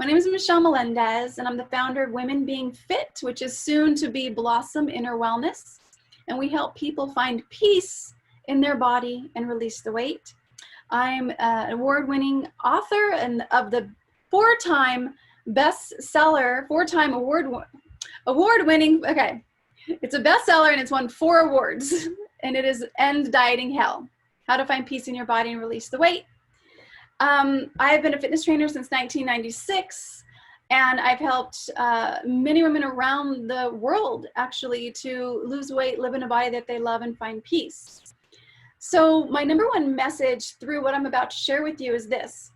My name is Michelle Melendez, and I'm the founder of Women Being Fit, which is soon to be Blossom Inner Wellness. And we help people find peace in their body and release the weight. I'm an award-winning author and of the four-time bestseller, four-time award-winning, okay. It's a bestseller and it's won 4 awards, and it is End Dieting Hell: How to Find Peace in Your Body and Release the Weight. I've been a fitness trainer since 1996, and I've helped many women around the world actually to lose weight, live in a body that they love, and find peace. So my number one message through what I'm about to share with you is this: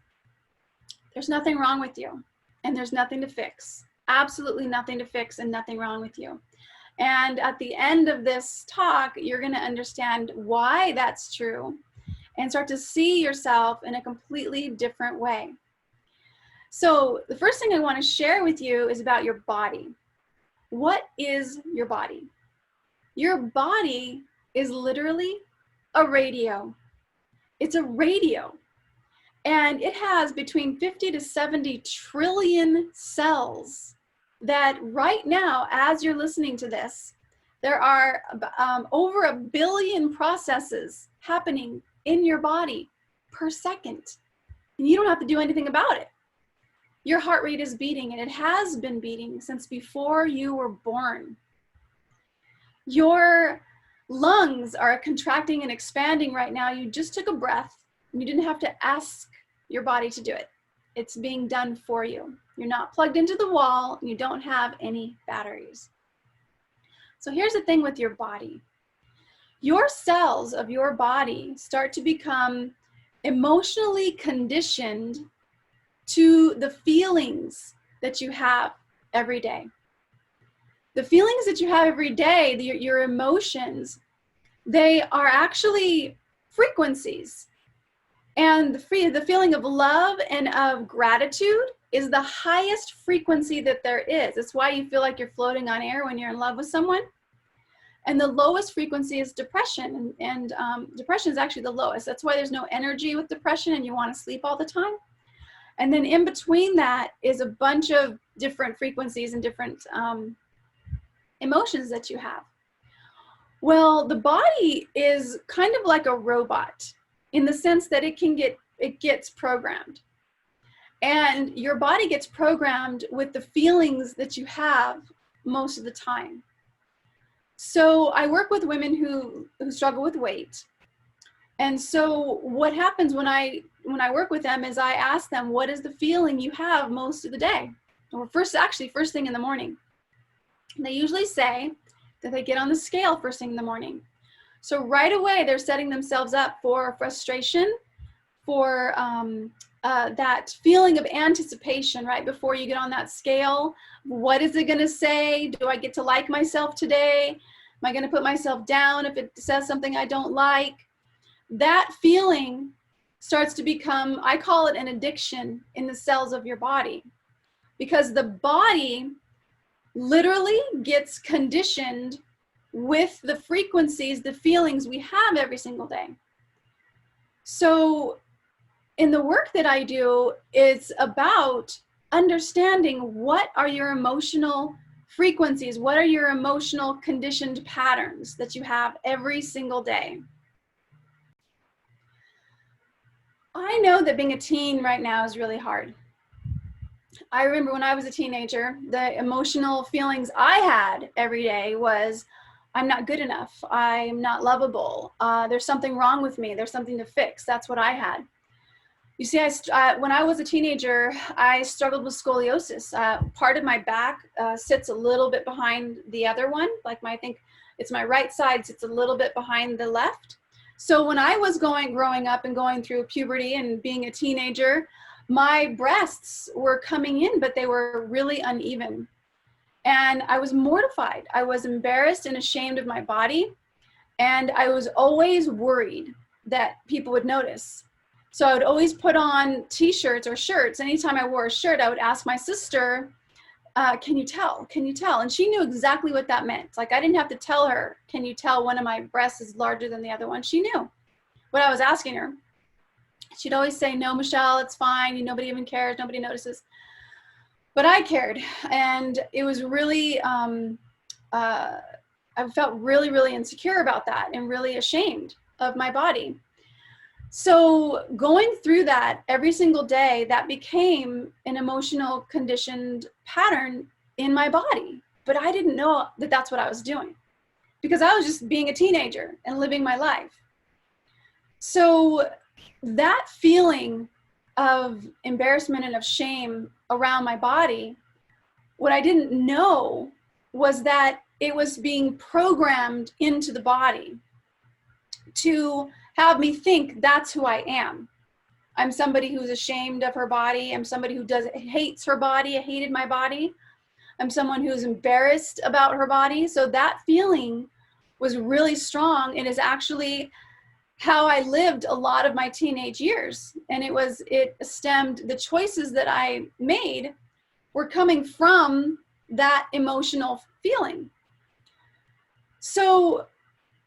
there's nothing wrong with you, and there's nothing to fix. Absolutely nothing to fix and nothing wrong with you. And at the end of this talk, you're going to understand why that's true and start to see yourself in a completely different way. So the first thing I want to share with you is about your body. What is your body? Your body is literally a radio. It's a radio. And it has between 50 to 70 trillion cells that right now, as you're listening to this, there are over 1 billion processes happening in your body per second. And you don't have to do anything about it. Your heart rate is beating, and it has been beating since before you were born. Your lungs are contracting and expanding right now. You just took a breath, and you didn't have to ask your body to do it. It's being done for you. You're not plugged into the wall, and you don't have any batteries. So here's the thing with your body. Your cells of your body start to become emotionally conditioned to the feelings that you have every day. The feelings that you have every day, your emotions, they are actually frequencies. And the feeling of love and of gratitude is the highest frequency that there is. That's why you feel like you're floating on air when you're in love with someone. And the lowest frequency is depression, and depression is actually the lowest. That's why there's no energy with depression and you want to sleep all the time. And then in between that is a bunch of different frequencies and different emotions that you have. Well, the body is kind of like a robot in the sense that it gets programmed. And your body gets programmed with the feelings that you have most of the time. So I work with women who struggle with weight. And so what happens when I work with them is I ask them, what is the feeling you have most of the day? Or first thing in the morning. And they usually say that they get on the scale first thing in the morning. So right away, they're setting themselves up for frustration, for that feeling of anticipation right before you get on that scale. What is it going to say? Do I get to like myself today? Am I going to put myself down if it says something I don't like? That feeling starts to become, I call it an addiction in the cells of your body, because the body literally gets conditioned with the frequencies, the feelings we have every single day. So in the work that I do, it's about understanding what are your emotional frequencies, what are your emotional conditioned patterns that you have every single day. I know that being a teen right now is really hard. I remember when I was a teenager, the emotional feelings I had every day was, I'm not good enough, I'm not lovable, there's something wrong with me, there's something to fix. That's what I had. You see, when I was a teenager, I struggled with scoliosis. Part of my back sits a little bit behind the other one. I think it's my right side sits a little bit behind the left. So when I was growing up and going through puberty and being a teenager, my breasts were coming in, but they were really uneven. And I was mortified. I was embarrassed and ashamed of my body. And I was always worried that people would notice. So I would always put on t-shirts or shirts. Anytime I wore a shirt, I would ask my sister, can you tell? Can you tell? And she knew exactly what that meant. I didn't have to tell her, can you tell one of my breasts is larger than the other one? She knew what I was asking her. She'd always say, no, Michelle, it's fine. Nobody even cares. Nobody notices. but I cared. And it was really, I felt really, really insecure about that and really ashamed of my body. So going through that every single day, that became an emotional conditioned pattern in my body. But I didn't know that that's what I was doing because I was just being a teenager and living my life. So that feeling of embarrassment and of shame around my body, what I didn't know was that it was being programmed into the body to have me think that's who I am. I'm somebody who's ashamed of her body. I'm somebody who hates her body. I hated my body. I'm someone who's embarrassed about her body. So that feeling was really strong and is actually how I lived a lot of my teenage years. And it stemmed, the choices that I made were coming from that emotional feeling. So,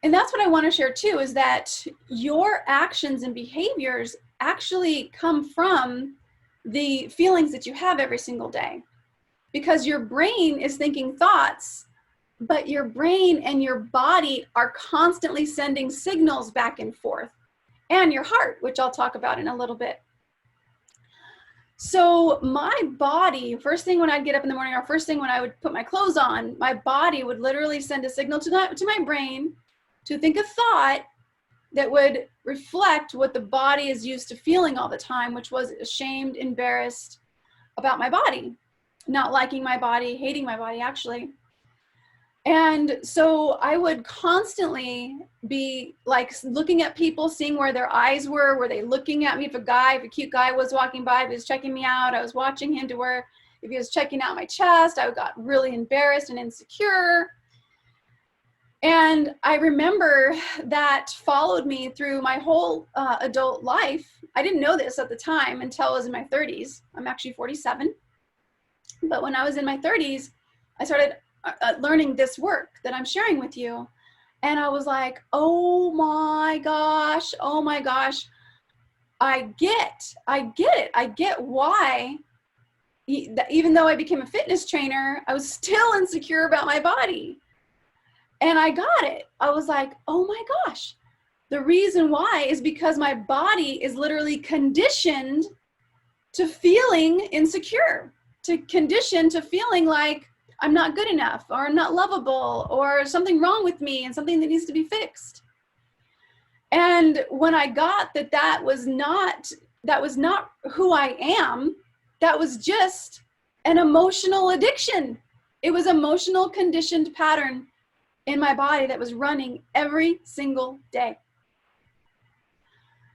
and that's what I want to share too, is that your actions and behaviors actually come from the feelings that you have every single day. Because your brain is thinking thoughts, but your brain and your body are constantly sending signals back and forth, and your heart, which I'll talk about in a little bit. So my body, first thing when I'd get up in the morning, or first thing when I would put my clothes on, my body would literally send a signal to my brain to think a thought that would reflect what the body is used to feeling all the time, which was ashamed, embarrassed about my body, not liking my body, hating my body actually. And so I would constantly be like looking at people, seeing where their eyes were they looking at me? If a cute guy was walking by, if he was checking me out, I was watching him to where if he was checking out my chest, I got really embarrassed and insecure. And I remember that followed me through my whole adult life. I didn't know this at the time until I was in my 30s. I'm actually 47. But when I was in my 30s, I started learning this work that I'm sharing with you. And I was like, oh my gosh, I get it. I get why, even though I became a fitness trainer, I was still insecure about my body. And I got it. I was like, oh my gosh, the reason why is because my body is literally conditioned to feeling insecure, to condition to feeling like I'm not good enough, or I'm not lovable, or something wrong with me and something that needs to be fixed. And when I got that was not who I am, that was just an emotional addiction. It was emotional conditioned pattern in my body that was running every single day.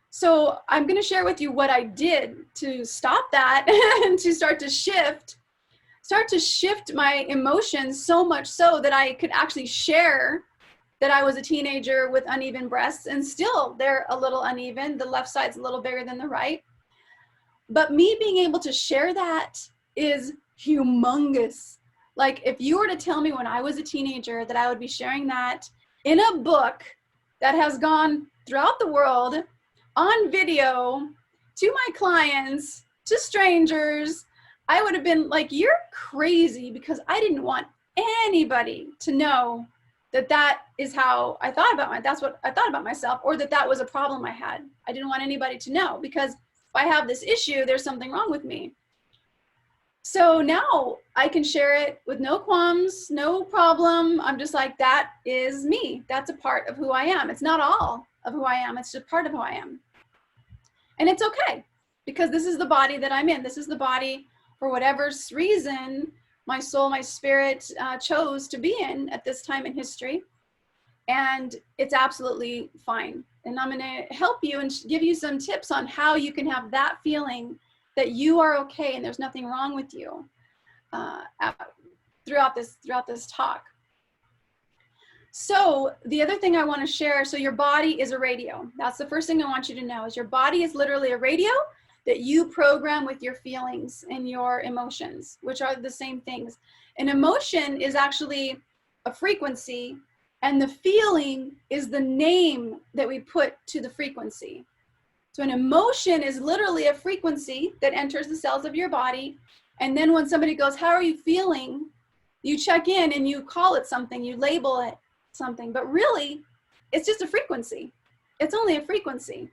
So I'm going to share with you what I did to stop that and to start to shift my emotions, so much so that I could actually share that I was a teenager with uneven breasts, and still they're a little uneven. The left side's a little bigger than the right. But me being able to share that is humongous. Like if you were to tell me when I was a teenager that I would be sharing that in a book that has gone throughout the world on video to my clients, to strangers, I would have been like, you're crazy, because I didn't want anybody to know that is how I thought about that's what I thought about myself, or that was a problem I had. I didn't want anybody to know, because if I have this issue, there's something wrong with me. So now I can share it with no qualms, no problem. I'm just like, that is me. That's a part of who I am. It's not all of who I am. It's just part of who I am. And it's okay, because this is the body that I'm in. This is the body, for whatever reason, my soul, my spirit chose to be in at this time in history. And it's absolutely fine. And I'm going to help you and give you some tips on how you can have that feeling that you are okay and there's nothing wrong with you throughout this talk. So the other thing I want to share, so your body is a radio. That's the first thing I want you to know, is your body is literally a radio that you program with your feelings and your emotions, which are the same things. An emotion is actually a frequency, and the feeling is the name that we put to the frequency. So an emotion is literally a frequency that enters the cells of your body, And then when somebody goes, how are you feeling? You check in and you call it something, you label it something, but really it's just a frequency. It's only a frequency.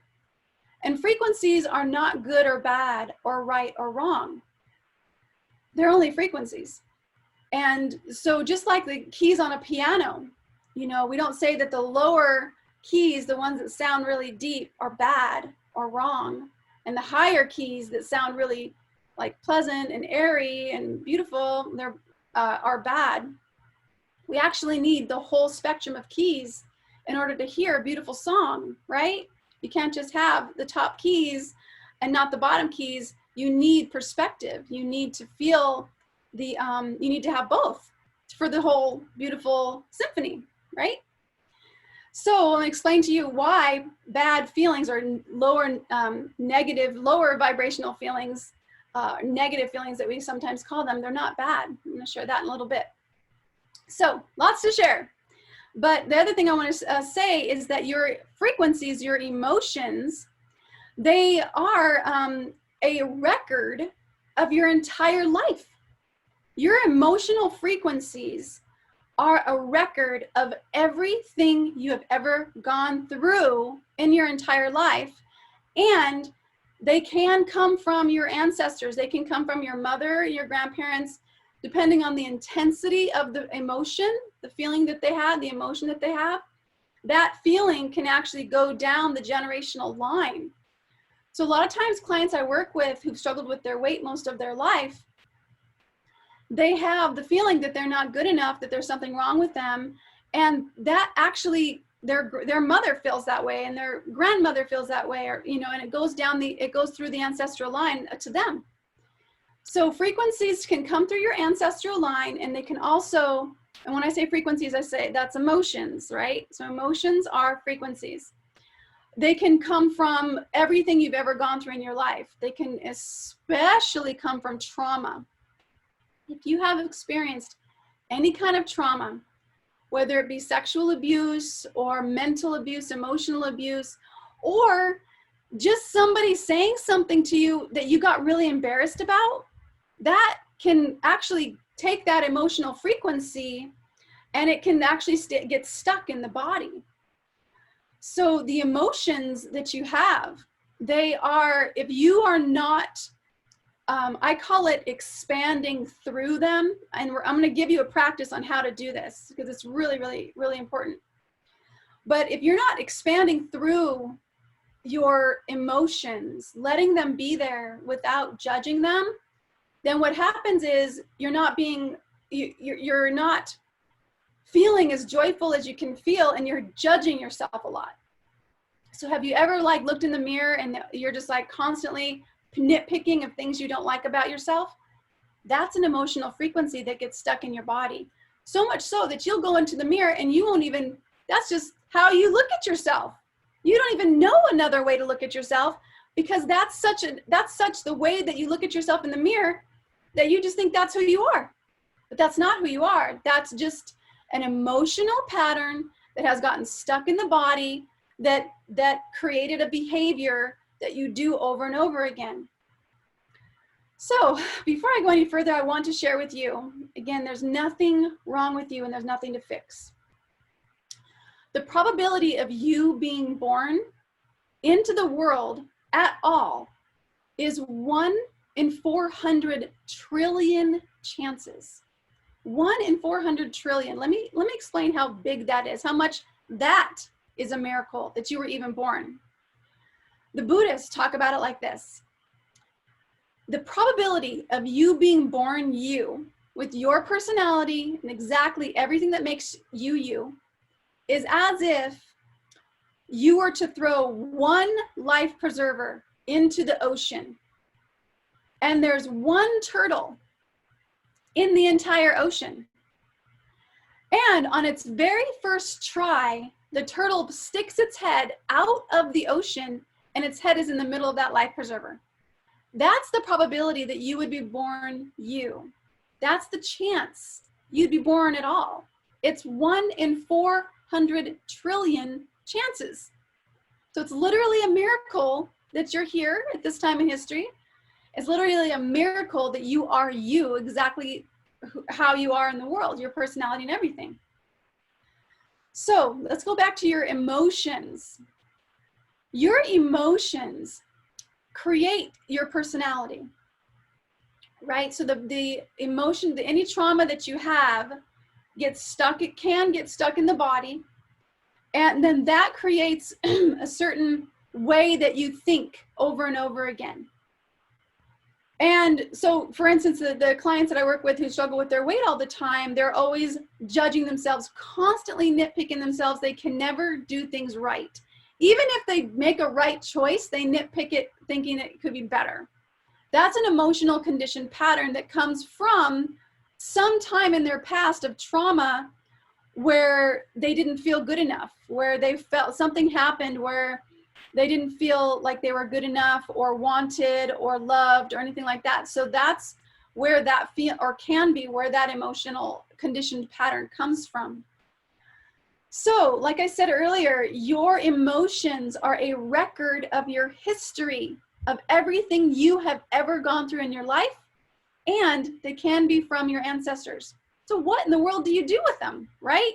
And frequencies are not good or bad or right or wrong. They're only frequencies. And so just like the keys on a piano, you know, we don't say that the lower keys, the ones that sound really deep, are bad or wrong. And the higher keys that sound really like pleasant and airy and beautiful, they're are bad. We actually need the whole spectrum of keys in order to hear a beautiful song, right? You can't just have the top keys and not the bottom keys. You need perspective. You need to feel the, you need to have both for the whole beautiful symphony, right? So I'll explain to you why bad feelings or lower, negative, lower vibrational feelings, negative feelings that we sometimes call them, they're not bad. I'm going to share that in a little bit. So lots to share. But the other thing I want to say is that your frequencies, your emotions, they are a record of your entire life. Your emotional frequencies are a record of everything you have ever gone through in your entire life. And they can come from your ancestors. They can come from your mother, your grandparents, depending on the intensity of the emotion, the feeling that they had, the emotion that they have. That feeling can actually go down the generational line. So a lot of times clients I work with who've struggled with their weight most of their life, they have the feeling that they're not good enough, that there's something wrong with them. And that actually, their mother feels that way and their grandmother feels that way, or, you know, and it goes down it goes through the ancestral line to them. So frequencies can come through your ancestral line, and they can also, and when I say frequencies, I say that's emotions, right? So emotions are frequencies. They can come from everything you've ever gone through in your life. They can especially come from trauma. If you have experienced any kind of trauma, whether it be sexual abuse or mental abuse, emotional abuse, or just somebody saying something to you that you got really embarrassed about, that can actually take that emotional frequency and it can actually get stuck in the body. So the emotions that you have, they are, if you are not, I call it expanding through them. And I'm going to give you a practice on how to do this because it's really, really, really important. But if you're not expanding through your emotions, letting them be there without judging them, then what happens is you're not being, you're not feeling as joyful as you can feel, and you're judging yourself a lot. So have you ever like looked in the mirror and you're just like constantly nitpicking of things you don't like about yourself? That's an emotional frequency that gets stuck in your body. So much so that you'll go into the mirror and you won't even, that's just how you look at yourself. You don't even know another way to look at yourself because that's such the way that you look at yourself in the mirror that you just think that's who you are. But that's not who you are. That's just an emotional pattern that has gotten stuck in the body that created a behavior that you do over and over again. So before I go any further, I want to share with you, again, there's nothing wrong with you and there's nothing to fix. The probability of you being born into the world at all is 1 in 400 trillion chances. 1 in 400 trillion. Let me explain how big that is, how much that is a miracle that you were even born. The Buddhists talk about it like this. The probability of you being born you, with your personality and exactly everything that makes you you, is as if you were to throw one life preserver into the ocean, and there's one turtle in the entire ocean. And on its very first try, the turtle sticks its head out of the ocean and its head is in the middle of that life preserver. That's the probability that you would be born you. That's the chance you'd be born at all. It's 1 in 400 trillion chances. So it's literally a miracle that you're here at this time in history. It's literally a miracle that you are you, exactly how you are in the world, your personality and everything. So let's go back to your emotions. Your emotions create your personality, right? So the emotion, any trauma that you have gets stuck, it can get stuck in the body. And then that creates a certain way that you think over and over again. And so, for instance, the clients that I work with who struggle with their weight all the time, they're always judging themselves, constantly nitpicking themselves. They can never do things right. Even if they make a right choice, they nitpick it thinking it could be better. That's an emotional conditioned pattern that comes from some time in their past of trauma where they didn't feel good enough, where they felt something happened where they didn't feel like they were good enough or wanted or loved or anything like that. So that's where that can be where that emotional conditioned pattern comes from. So, like I said earlier, your emotions are a record of your history, of everything you have ever gone through in your life, and they can be from your ancestors. So what in the world do you do with them, right?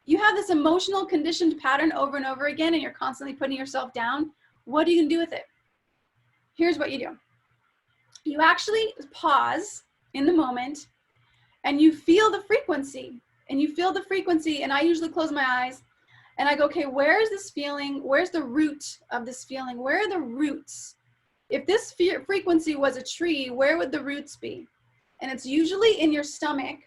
You have this emotional conditioned pattern over and over again, and you're constantly putting yourself down. What are you going to do with it? Here's what you do. You actually pause in the moment, and you feel the frequency. And you feel the frequency, and I usually close my eyes, and I go, okay, where is this feeling? Where's the root of this feeling? Where are the roots? If this frequency was a tree, where would the roots be? And it's usually in your stomach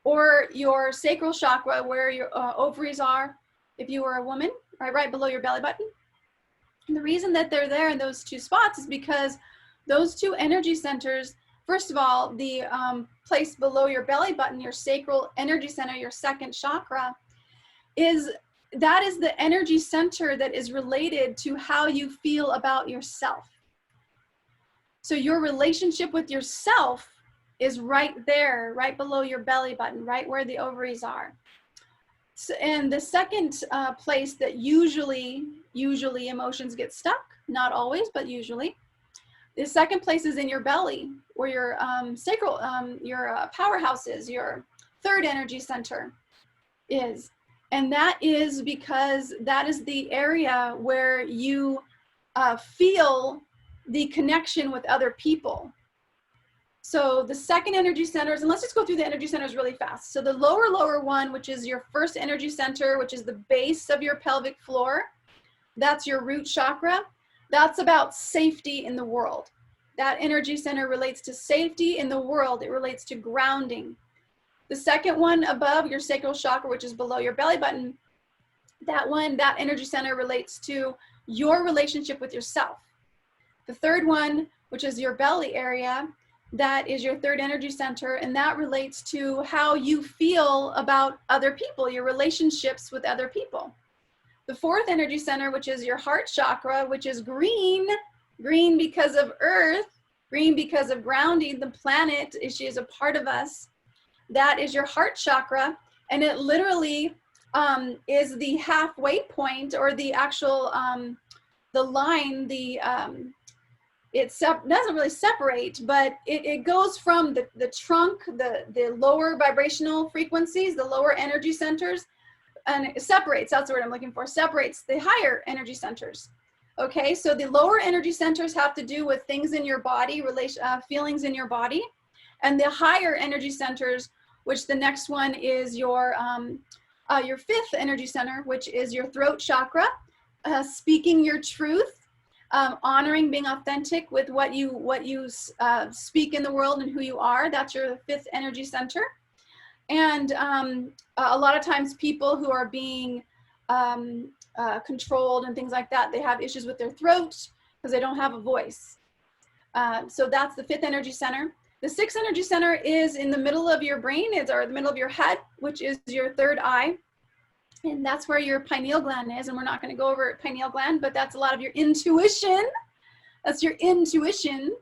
or your sacral chakra, where your ovaries are, if you were a woman, right below your belly button. And the reason that they're there in those two spots is because those two energy centers, first of all, the place below your belly button, your sacral energy center, your second chakra, that is the energy center that is related to how you feel about yourself. So your relationship with yourself is right there, right below your belly button, right where the ovaries are. So, and the second place that usually emotions get stuck, not always, but usually, the second place is in your belly, where your sacral, your powerhouse is, your third energy center is. And that is because that is the area where you feel the connection with other people. So the second energy centers, and let's just go through the energy centers really fast. So the lower one, which is your first energy center, which is the base of your pelvic floor, that's your root chakra. That's about safety in the world. That energy center relates to safety in the world. It relates to grounding. The second one above your sacral chakra, which is below your belly button, that energy center relates to your relationship with yourself. The third one, which is your belly area, that is your third energy center, and that relates to how you feel about other people, your relationships with other people. The fourth energy center, which is your heart chakra, which is green because of earth, green because of grounding, the planet, she is a part of us. That is your heart chakra, and it literally is the halfway point, or the actual, the line, it doesn't really separate, but it goes from the trunk, the lower vibrational frequencies, the lower energy centers, and it separates, that's the word I'm looking for, separates the higher energy centers. Okay, so the lower energy centers have to do with things in your body, feelings in your body, and the higher energy centers, which the next one is your fifth energy center, which is your throat chakra, speaking your truth, honoring, being authentic with what you speak in the world and who you are. That's your fifth energy center. And a lot of times people who are being controlled and things like that, they have issues with their throat because they don't have a voice. So that's the fifth energy center. The sixth energy center is in the middle of your brain, or the middle of your head, which is your third eye. And that's where your pineal gland is. And we're not going to go over pineal gland, but that's a lot of your intuition. That's your intuition.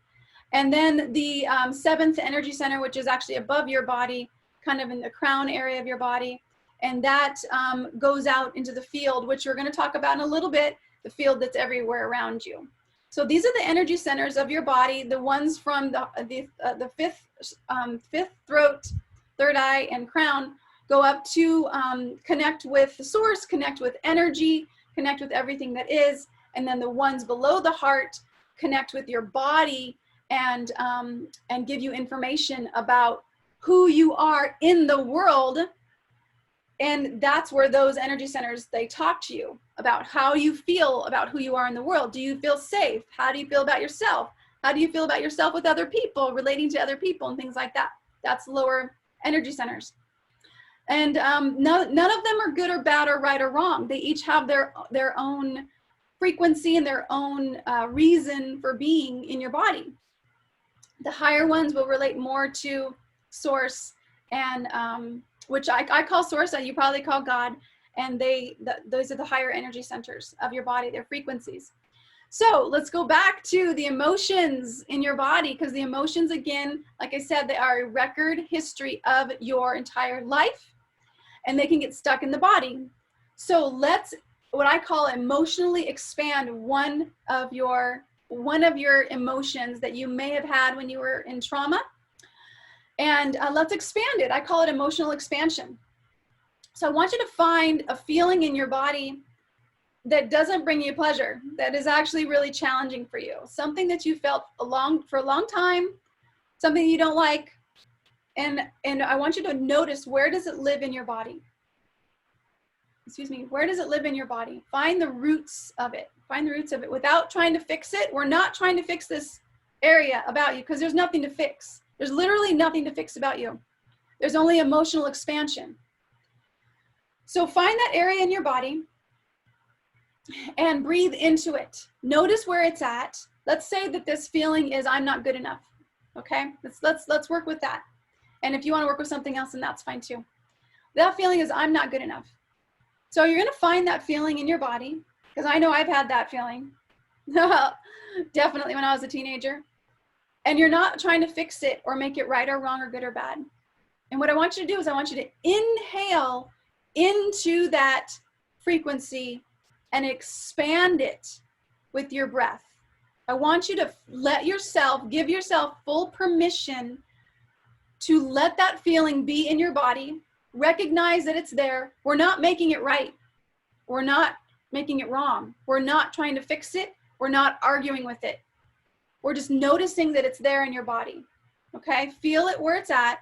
And then the seventh energy center, which is actually above your body, kind of in the crown area of your body. And that goes out into the field, which we're going to talk about in a little bit, the field that's everywhere around you. So these are the energy centers of your body, the ones from the fifth throat, third eye, and crown go up to connect with the source, connect with energy, connect with everything that is, and then the ones below the heart connect with your body and give you information about who you are in the world. And that's where those energy centers, they talk to you about how you feel about who you are in the world. Do you feel safe? How do you feel about yourself? How do you feel about yourself with other people, relating to other people and things like that? That's lower energy centers. And none of them are good or bad or right or wrong. They each have their own frequency and their own reason for being in your body. The higher ones will relate more to source, and which I call source, and you probably call God, and those are the higher energy centers of your body, their frequencies. So let's go back to the emotions in your body, because the emotions, again, like I said, they are a record history of your entire life, and they can get stuck in the body. So let's, what I call, emotionally expand one of your emotions that you may have had when you were in trauma. And let's expand it. I call it emotional expansion. So I want you to find a feeling in your body that doesn't bring you pleasure, that is actually really challenging for you. Something that you felt for a long time, something you don't like. And I want you to notice, where does it live in your body? Excuse me, where does it live in your body? Find the roots of it. Find the roots of it without trying to fix it. We're not trying to fix this area about you, because there's nothing to fix. There's literally nothing to fix about you. There's only emotional expansion. So find that area in your body and breathe into it. Notice where it's at. Let's say that this feeling is, I'm not good enough. Okay, let's work with that. And if you want to work with something else, then that's fine too. That feeling is, I'm not good enough. So you're going to find that feeling in your body, because I know I've had that feeling. Definitely when I was a teenager. And you're not trying to fix it or make it right or wrong or good or bad. And what I want you to do is, I want you to inhale into that frequency and expand it with your breath. I want you to give yourself full permission to let that feeling be in your body. Recognize that it's there. We're not making it right. We're not making it wrong. We're not trying to fix it. We're not arguing with it. We're just noticing that it's there in your body. Okay, feel it where it's at.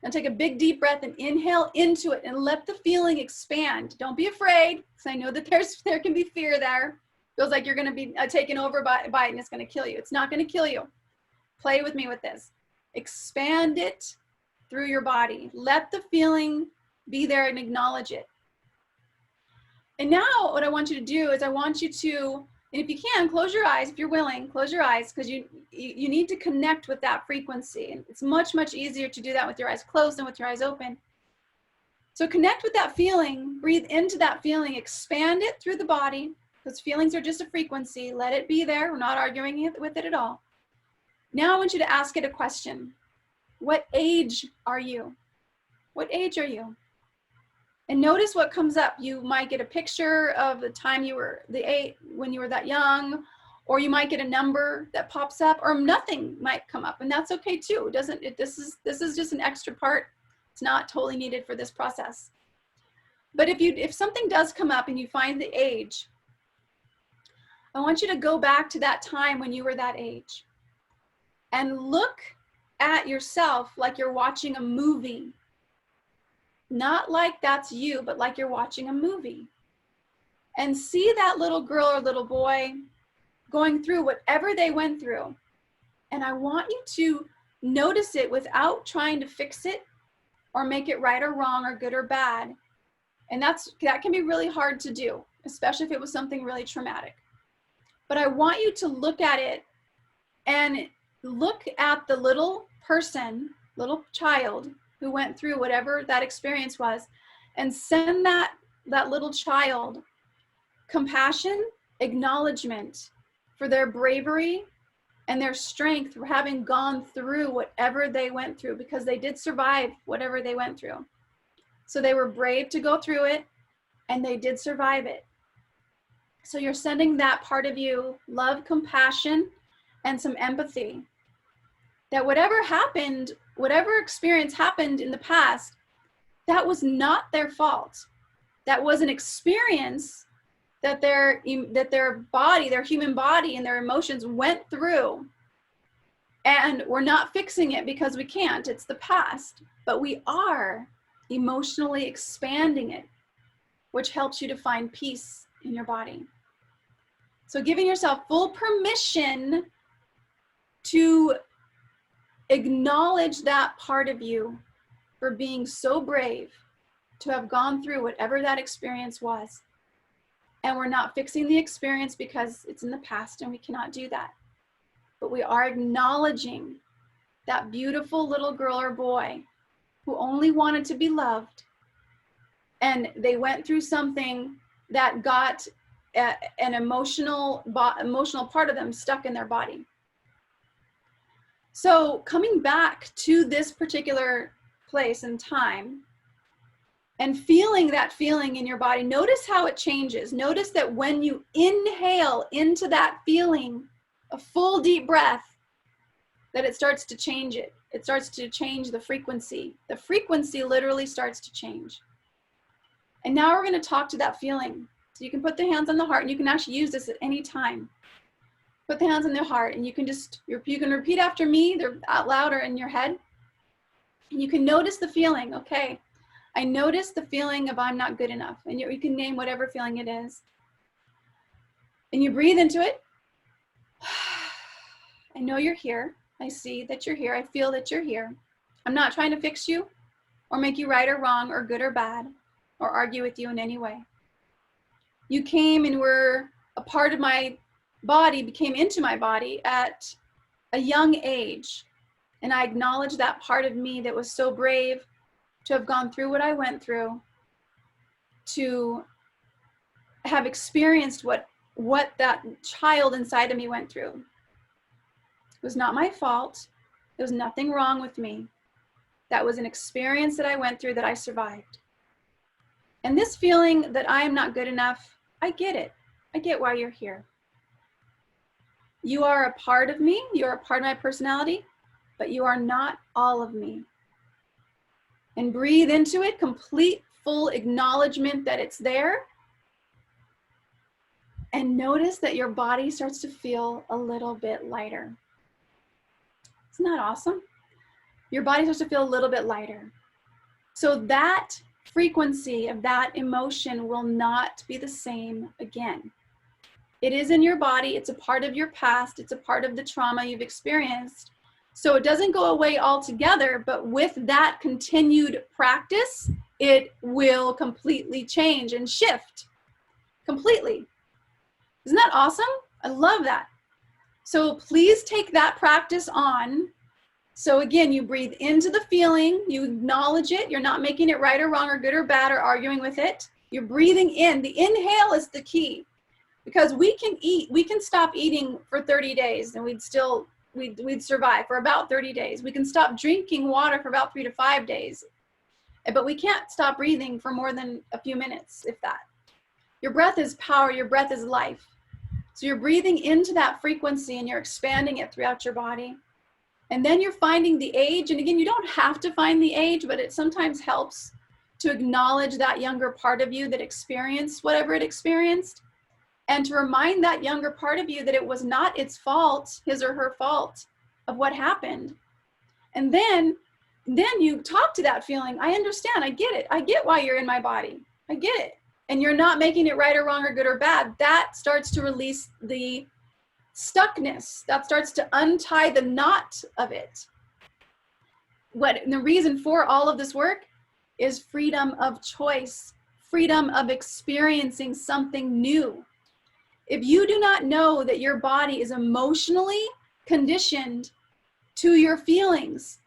Now take a big deep breath and inhale into it and let the feeling expand. Don't be afraid, because I know that there can be fear there. Feels like you're going to be taken over by it and it's going to kill you. It's not going to kill you. Play with me with this. Expand it through your body. Let the feeling be there and acknowledge it. And now what I want you to do is, I want you to, and if you can, close your eyes. If you're willing, close your eyes, because you need to connect with that frequency. And it's much, much easier to do that with your eyes closed than with your eyes open. So connect with that feeling, breathe into that feeling, expand it through the body, because feelings are just a frequency. Let it be there. We're not arguing with it at all. Now I want you to ask it a question. What age are you? What age are you? And notice what comes up. You might get a picture of the time when you were that young, or you might get a number that pops up, or nothing might come up, and that's okay too. This is just an extra part. It's not totally needed for this process. But if something does come up and you find the age, I want you to go back to that time when you were that age and look at yourself like you're watching a movie. Not like that's you, but like you're watching a movie. And see that little girl or little boy going through whatever they went through. And I want you to notice it without trying to fix it or make it right or wrong or good or bad. And that can be really hard to do, especially if it was something really traumatic. But I want you to look at it and look at the little person, little child, who went through whatever that experience was, and send that little child compassion, acknowledgement for their bravery and their strength for having gone through whatever they went through, because they did survive whatever they went through. So they were brave to go through it, and they did survive it. So you're sending that part of you love, compassion, and some empathy. That whatever happened, whatever experience happened in the past, that was not their fault. That was an experience that their body, their human body and their emotions went through. And we're not fixing it because we can't. It's the past. But we are emotionally expanding it, which helps you to find peace in your body. So giving yourself full permission to acknowledge that part of you for being so brave to have gone through whatever that experience was. And we're not fixing the experience because it's in the past and we cannot do that. But we are acknowledging that beautiful little girl or boy who only wanted to be loved, and they went through something that got an emotional part of them stuck in their body. So coming back to this particular place and time and feeling that feeling in your body, notice how it changes. Notice that when you inhale into that feeling, a full deep breath, that it starts to change it. It starts to change the frequency. The frequency literally starts to change. And now we're going to talk to that feeling. So you can put the hands on the heart, and you can actually use this at any time. Put the hands on the heart, and you can repeat after me. They're out loud or in your head. And you can notice the feeling. Okay, I notice the feeling of I'm not good enough. And you can name whatever feeling it is. And you breathe into it. I know you're here. I see that you're here. I feel that you're here. I'm not trying to fix you or make you right or wrong or good or bad or argue with you in any way. You came and were a part of my body, became into my body at a young age. And I acknowledge that part of me that was so brave to have gone through what I went through, to have experienced what that child inside of me went through. It was not my fault. There was nothing wrong with me. That was an experience that I went through that I survived. And this feeling that I am not good enough, I get it. I get why you're here. You are a part of me. You are a part of my personality, but you are not all of me. And breathe into it, complete, full acknowledgement that it's there. And notice that your body starts to feel a little bit lighter. Isn't that awesome? Your body starts to feel a little bit lighter. So that frequency of that emotion will not be the same again. It is in your body. It's a part of your past. It's a part of the trauma you've experienced. So it doesn't go away altogether, but with that continued practice, it will completely change and shift completely. Isn't that awesome? I love that. So please take that practice on. So again, you breathe into the feeling, you acknowledge it. You're not making it right or wrong or good or bad or arguing with it. You're breathing in. The inhale is the key, because we can stop eating for 30 days and we'd survive for about 30 days. We can stop drinking water for about 3 to 5 days, but we can't stop breathing for more than a few minutes, if that. Your breath is power. Your breath is life. So you're breathing into that frequency and you're expanding it throughout your body. And then you're finding the age. And again, you don't have to find the age, but it sometimes helps to acknowledge that younger part of you that experienced whatever it experienced, and to remind that younger part of you that it was not its fault, his or her fault, of what happened. And then you talk to that feeling. I understand. I get it. I get why you're in my body. I get it. And you're not making it right or wrong or good or bad. That starts to release the stuckness. That starts to untie the knot of it. The reason for all of this work is freedom of choice, freedom of experiencing something new. If you do not know that your body is emotionally conditioned to your feelings,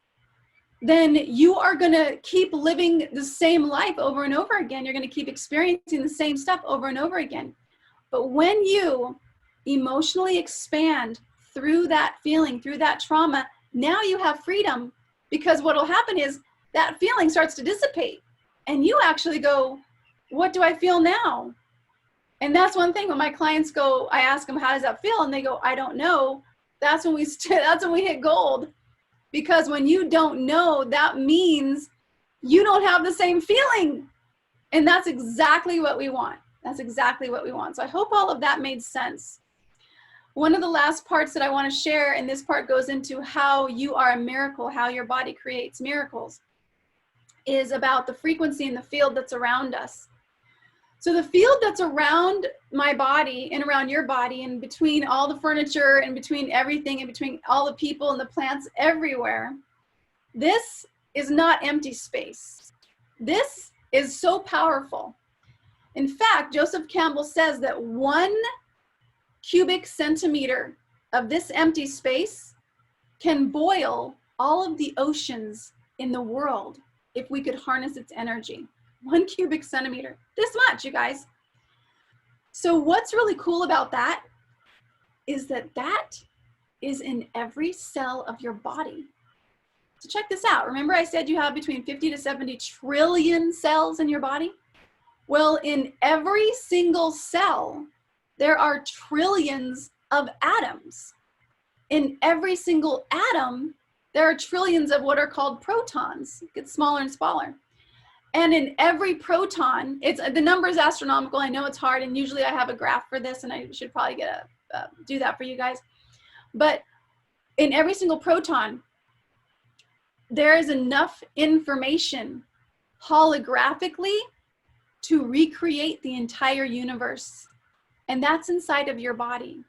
then you are going to keep living the same life over and over again. You're going to keep experiencing the same stuff over and over again. But when you emotionally expand through that feeling, through that trauma, now you have freedom, because what will happen is that feeling starts to dissipate and you actually go, what do I feel now? And that's one thing when my clients go, I ask them, how does that feel? And they go, I don't know. That's when we hit gold. Because when you don't know, that means you don't have the same feeling. And that's exactly what we want. That's exactly what we want. So I hope all of that made sense. One of the last parts that I want to share, and this part goes into how you are a miracle, how your body creates miracles, is about the frequency and the field that's around us. So the field that's around my body and around your body and between all the furniture and between everything and between all the people and the plants everywhere, this is not empty space. This is so powerful. In fact, Joseph Campbell says that 1 cubic centimeter of this empty space can boil all of the oceans in the world if we could harness its energy. 1 cubic centimeter, this much, you guys. So what's really cool about that is that is in every cell of your body. So check this out. Remember I said you have between 50 to 70 trillion cells in your body? Well, in every single cell, there are trillions of atoms. In every single atom, there are trillions of what are called protons. It gets smaller and smaller. And in every proton, the number is astronomical. I know it's hard, and usually I have a graph for this, and I should probably do that for you guys. But in every single proton, there is enough information holographically to recreate the entire universe. And that's inside of your body.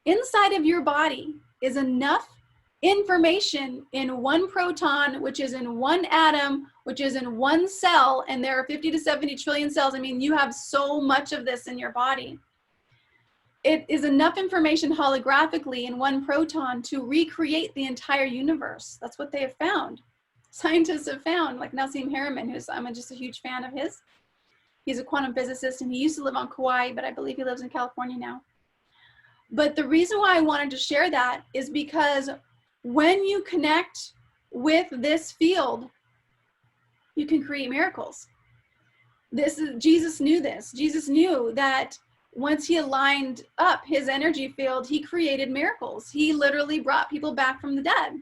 Inside of your body is enough information in 1 proton, which is in 1 atom, which is in 1 cell, and there are 50 to 70 trillion cells. I mean, you have so much of this in your body. It is enough information holographically in 1 proton to recreate the entire universe. That's what they have found. Scientists have found, like Nassim Haramein, I'm just a huge fan of his. He's a quantum physicist, and he used to live on Kauai, but I believe he lives in California now. But the reason why I wanted to share that is because when you connect with this field, you can create miracles. Jesus knew this. Jesus knew that once he aligned up his energy field, he created miracles. He literally brought people back from the dead.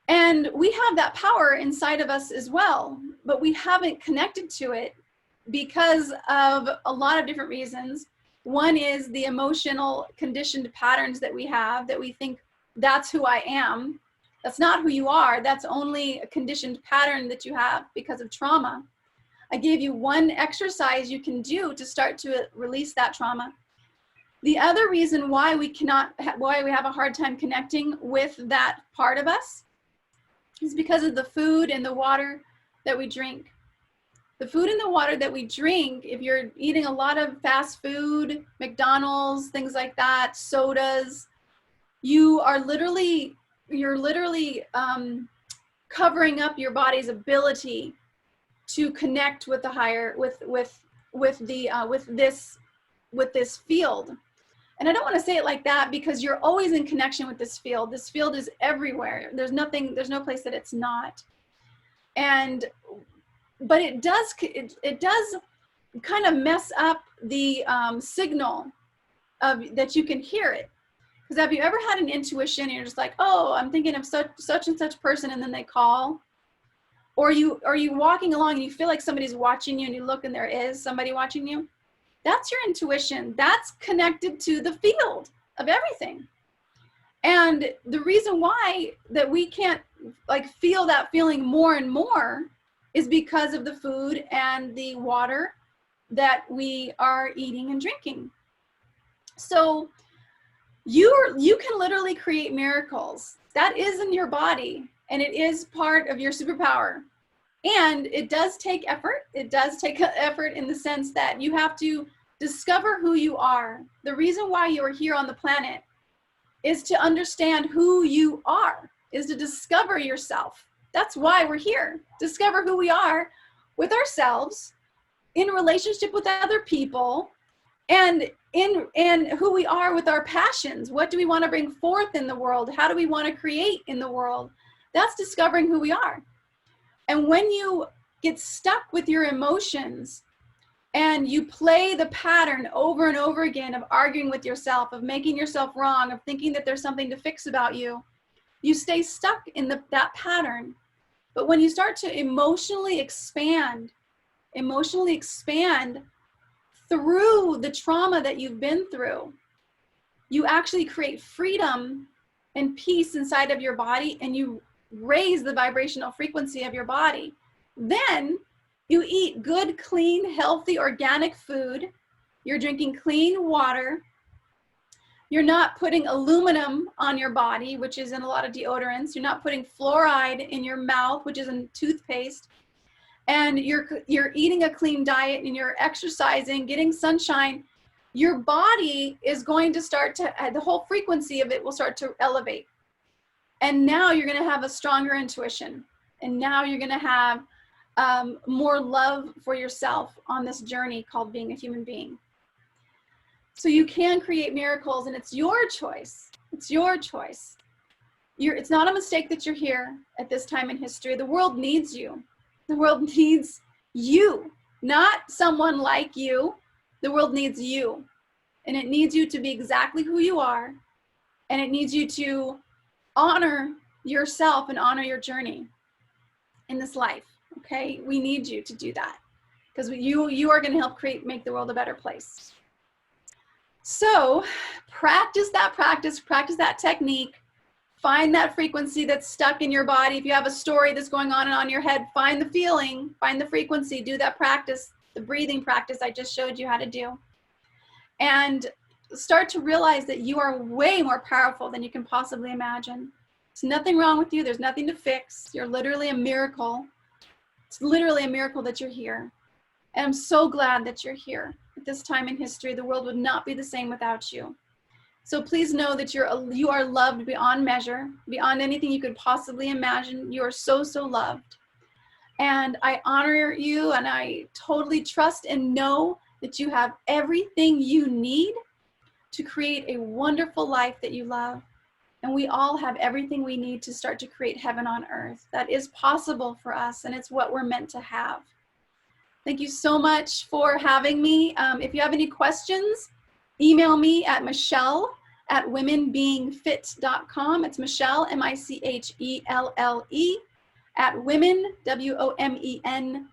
And we have that power inside of us as well, but we haven't connected to it because of a lot of different reasons. One is the emotional conditioned patterns that we have, that we think that's who I am. That's not who you are. That's only a conditioned pattern that you have because of trauma. I gave you 1 exercise you can do to start to release that trauma. The other reason why we have a hard time connecting with that part of us is because of the food and the water that we drink. The food and the water that we drink, if you're eating a lot of fast food, McDonald's, things like that, sodas, you're literally covering up your body's ability to connect with the higher, with this field. And I don't want to say it like that because you're always in connection with this field. This field is everywhere. There's no place that it's not. But it does kind of mess up the signal that you can hear it. Because have you ever had an intuition and you're just like, oh, I'm thinking of such and such person, and then they call? Or are you walking along and you feel like somebody's watching you, and you look and there is somebody watching you? That's your intuition. That's connected to the field of everything. And the reason why that we can't feel that feeling more and more is because of the food and the water that we are eating and drinking. So you can literally create miracles. That is in your body, and it is part of your superpower. And it does take effort. It does take effort in the sense that you have to discover who you are. The reason why you are here on the planet is to understand who you are, is to discover yourself. That's why we're here. Discover who we are with ourselves, in relationship with other people, and in who we are with our passions. What do we want to bring forth in the world? How do we want to create in the world? That's discovering who we are. And when you get stuck with your emotions and you play the pattern over and over again of arguing with yourself, of making yourself wrong, of thinking that there's something to fix about you, you stay stuck in that pattern. But when you start to emotionally expand through the trauma that you've been through, you actually create freedom and peace inside of your body, and you raise the vibrational frequency of your body. Then you eat good, clean, healthy, organic food. You're drinking clean water. You're not putting aluminum on your body, which is in a lot of deodorants. You're not putting fluoride in your mouth, which is in toothpaste. And you're eating a clean diet, and you're exercising, getting sunshine. Your body is going to start to, the whole frequency of it will start to elevate. And now you're going to have a stronger intuition. And now you're going to have more love for yourself on this journey called being a human being. So you can create miracles, and it's your choice. It's your choice. It's not a mistake that you're here at this time in history. The world needs you. The world needs you, not someone like you. The world needs you. And it needs you to be exactly who you are. And it needs you to honor yourself and honor your journey in this life. Okay? We need you to do that, because you are going to help make the world a better place. So practice that technique. Find that frequency that's stuck in your body. If you have a story that's going on and on your head, find the feeling, find the frequency, do that practice, the breathing practice I just showed you how to do. And start to realize that you are way more powerful than you can possibly imagine. There's nothing wrong with you. There's nothing to fix. You're literally a miracle. It's literally a miracle that you're here. And I'm so glad that you're here. At this time in history, the world would not be the same without you. So please know that you are loved beyond measure, beyond anything you could possibly imagine. You are so, so loved. And I honor you, and I totally trust and know that you have everything you need to create a wonderful life that you love. And we all have everything we need to start to create heaven on earth. That is possible for us, and it's what we're meant to have. Thank you so much for having me. If you have any questions, email me at michelle@womenbeingfit.com. It's Michelle, MICHELLE, at women, WOMEN,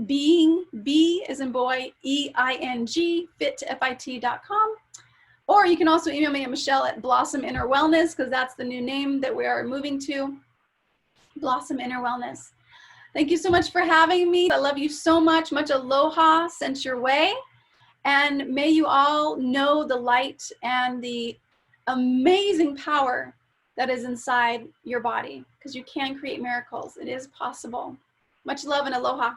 being, B as in boy, EING, fit, FIT.com. Or you can also email me at Michelle at Blossom Inner Wellness, because that's the new name that we are moving to, Blossom Inner Wellness. Thank you so much for having me. I love you so much. Much aloha sent your way. And may you all know the light and the amazing power that is inside your body, because you can create miracles. It is possible. Much love and aloha.